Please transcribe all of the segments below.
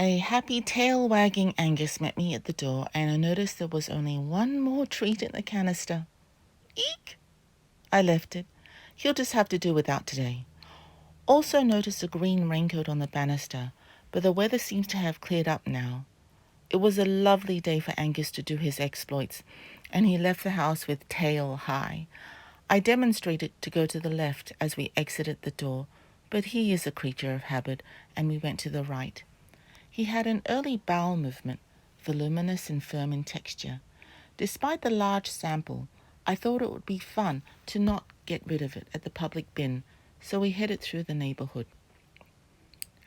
A happy tail-wagging Angus met me at the door, and I noticed there was only one more treat in the canister. Eek! I left it. He'll just have to do without today. Also noticed a green raincoat on the banister, but the weather seems to have cleared up now. It was a lovely day for Angus to do his exploits, and he left the house with tail high. I demonstrated to go to the left as we exited the door, but he is a creature of habit, and we went to the right. He had an early bowel movement, voluminous and firm in texture. Despite the large sample, I thought it would be fun to not get rid of it at the public bin, so we headed through the neighborhood.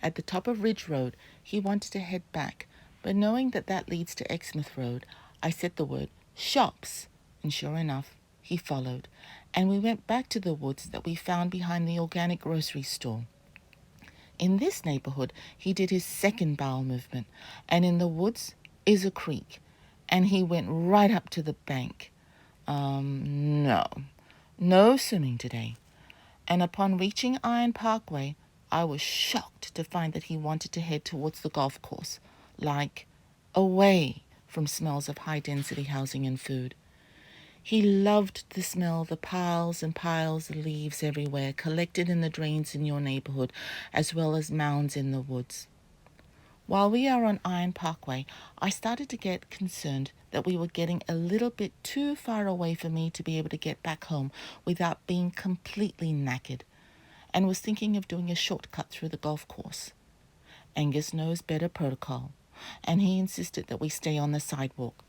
At the top of Ridge Road, he wanted to head back, but knowing that that leads to Exmouth Road, I said the word shops, and sure enough, he followed, and we went back to the woods that we found behind the organic grocery store. In this neighborhood, he did his second bowel movement, and in the woods is a creek, and he went right up to the bank. No swimming today. And upon reaching Iron Parkway, I was shocked to find that he wanted to head towards the golf course, like away from smells of high-density housing and food. He loved the smell of the piles and piles of leaves everywhere, collected in the drains in your neighborhood, as well as mounds in the woods. While we are on Iron Parkway, I started to get concerned that we were getting a little bit too far away for me to be able to get back home without being completely knackered, and was thinking of doing a shortcut through the golf course. Angus knows better protocol, and he insisted that we stay on the sidewalk.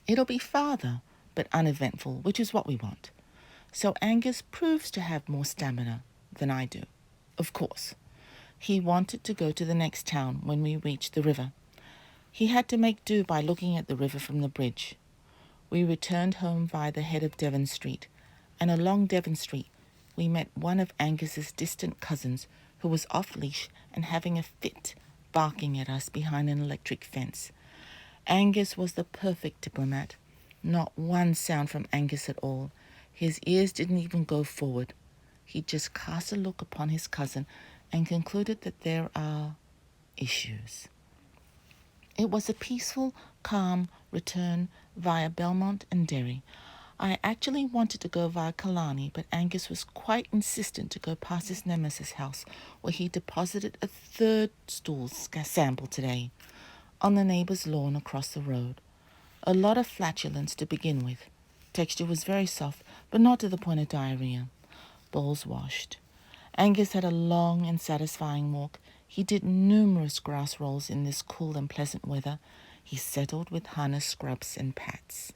It'll be farther, but uneventful, which is what we want. So Angus proves to have more stamina than I do. Of course, he wanted to go to the next town when we reached the river. He had to make do by looking at the river from the bridge. We returned home via the head of Devon Street, and along Devon Street we met one of Angus's distant cousins who was off-leash and having a fit, barking at us behind an electric fence. Angus was the perfect diplomat. Not one sound from Angus at all. His ears didn't even go forward. He just cast a look upon his cousin and concluded that there are issues. It was a peaceful, calm return via Belmont and Derry. I actually wanted to go via Killarney, but Angus was quite insistent to go past his nemesis house, where he deposited a third stool sample today, on the neighbour's lawn across the road. A lot of flatulence to begin with. Texture was very soft, but not to the point of diarrhea. Bowls washed. Angus had a long and satisfying walk. He did numerous grass rolls in this cool and pleasant weather. He settled with harness scrubs and pats.